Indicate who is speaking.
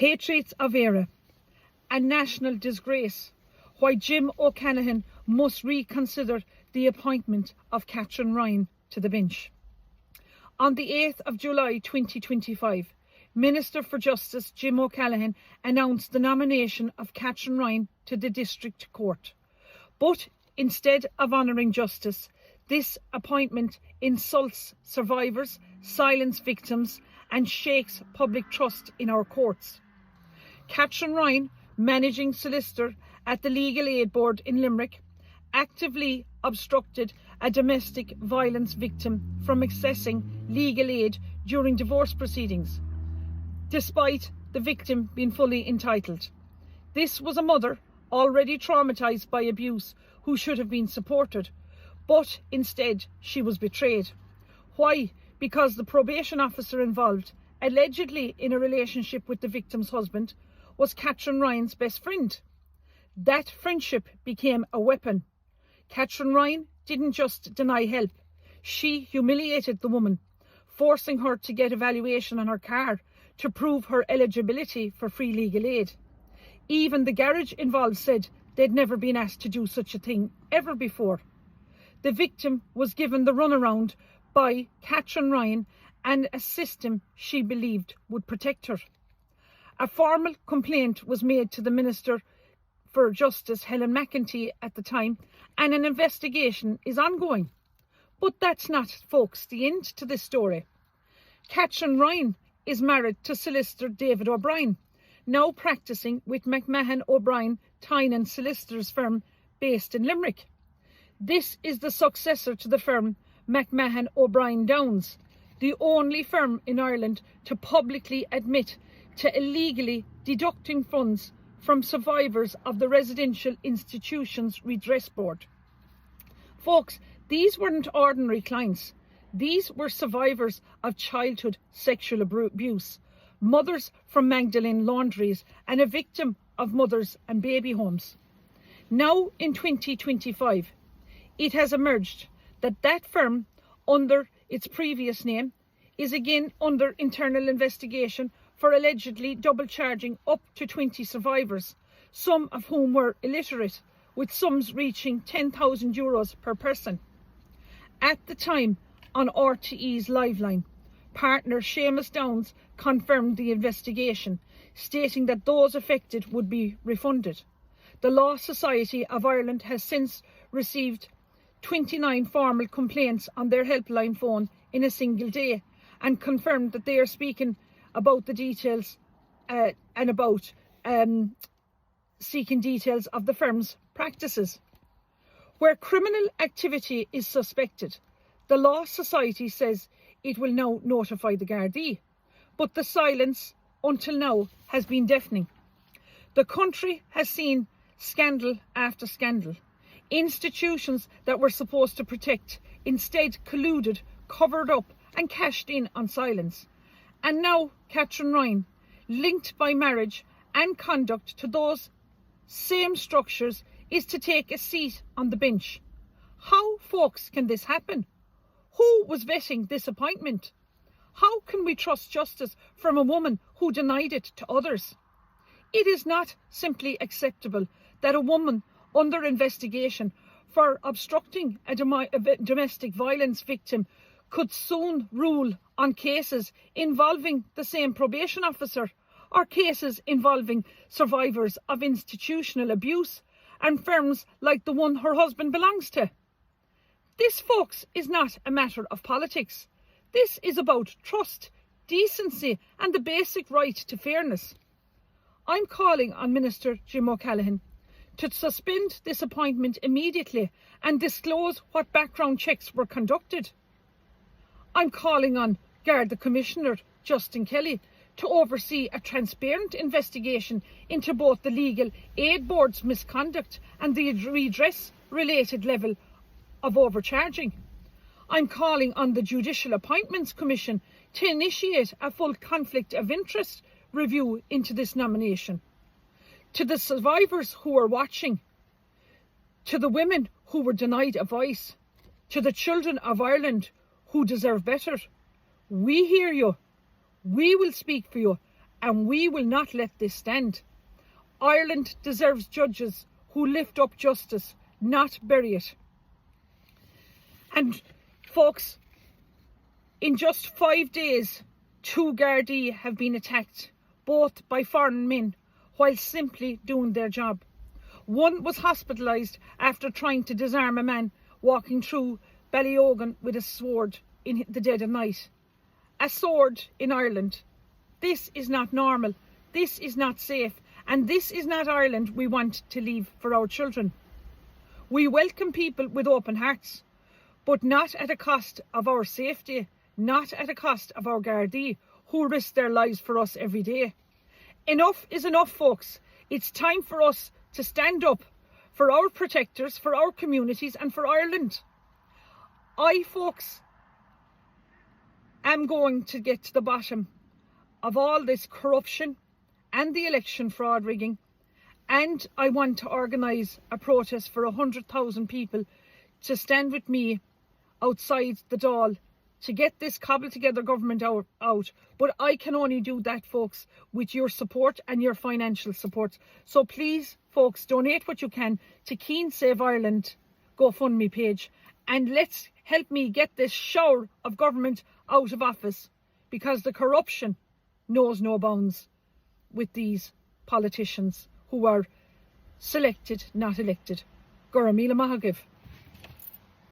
Speaker 1: Patriots of Era, a national disgrace. Why Jim O'Callaghan must reconsider the appointment of Catherine Ryan to the bench. On the 8th of July 2025, Minister for Justice Jim O'Callaghan announced the nomination of Catherine Ryan to the District Court. But instead of honouring justice, this appointment insults survivors, silences victims and shakes public trust in our courts. Catherine Ryan, managing solicitor at the Legal Aid Board in Limerick, actively obstructed a domestic violence victim from accessing legal aid during divorce proceedings, despite the victim being fully entitled. This was a mother already traumatised by abuse who should have been supported, but instead she was betrayed. Why? Because the probation officer involved, allegedly in a relationship with the victim's husband, was Catherine Ryan's best friend. That friendship became a weapon. Catherine Ryan didn't just deny help, she humiliated the woman, forcing her to get a valuation on her car to prove her eligibility for free legal aid. Even the garage involved said they'd never been asked to do such a thing ever before. The victim was given the runaround by Catherine Ryan and a system she believed would protect her. A formal complaint was made to the Minister for Justice, Helen McEntee, at the time, and an investigation is ongoing. But that's not, folks, the end to this story. Catherine Ryan is married to solicitor David O'Brien, now practising with McMahon O'Brien Tynan Solicitors firm based in Limerick. This is the successor to the firm McMahon O'Brien Downs, the only firm in Ireland to publicly admit to illegally deducting funds from survivors of the Residential Institutions Redress Board. Folks, these weren't ordinary clients. These were survivors of childhood sexual abuse, mothers from Magdalene laundries, and a victim of mothers and baby homes. Now in 2025, it has emerged that that firm, under its previous name, is again under internal investigation for allegedly double charging up to 20 survivors, some of whom were illiterate, with sums reaching €10,000 per person. At the time, on RTE's Liveline, partner Seamus Downs confirmed the investigation, stating that those affected would be refunded. The Law Society of Ireland has since received 29 formal complaints on their helpline phone in a single day, and confirmed that they are speaking about the details and about seeking details of the firm's practices. Where criminal activity is suspected, the Law Society says it will now notify the Gardaí, but the silence until now has been deafening. The country has seen scandal after scandal. Institutions that were supposed to protect instead colluded, covered up and cashed in on silence. And now Catherine Ryan, linked by marriage and conduct to those same structures, is to take a seat on the bench. How, folks, can this happen? Who was vetting this appointment? How can we trust justice from a woman who denied it to others? It is not simply acceptable that a woman under investigation for obstructing a domestic violence victim could soon rule on cases involving the same probation officer, or cases involving survivors of institutional abuse and firms like the one her husband belongs to. This, folks, is not a matter of politics. This is about trust, decency and the basic right to fairness. I'm calling on Minister Jim O'Callaghan to suspend this appointment immediately and disclose what background checks were conducted. I'm calling on Garda Commissioner Justin Kelly to oversee a transparent investigation into both the Legal Aid Board's misconduct and the redress-related level of overcharging. I'm calling on the Judicial Appointments Commission to initiate a full conflict of interest review into this nomination. To the survivors who are watching, to the women who were denied a voice, to the children of Ireland who deserve better, we hear you, we will speak for you, and we will not let this stand. Ireland deserves judges who lift up justice, not bury it. And folks, in just 5 days, 2 Gardaí have been attacked, both by foreign men, while simply doing their job. One was hospitalised after trying to disarm a man walking through Ballyogan with a sword in the dead of night. A sword in Ireland. This is not normal. This is not safe. And this is not Ireland we want to leave for our children. We welcome people with open hearts, but not at a cost of our safety, not at a cost of our Gardaí, who risk their lives for us every day. Enough is enough, folks. It's time for us to stand up for our protectors, for our communities and for Ireland. I, folks, am going to get to the bottom of all this corruption and the election fraud rigging, and I want to organise a protest for 100,000 people to stand with me outside the Dáil to get this cobbled together government out. But I can only do that, folks, with your support and your financial support. So please, folks, donate what you can to Keen Save Ireland GoFundMe page, and let's help me get this shower of government out of office, because the corruption knows no bounds with these politicians who are selected, not elected. Gura Míle Maith Agaibh.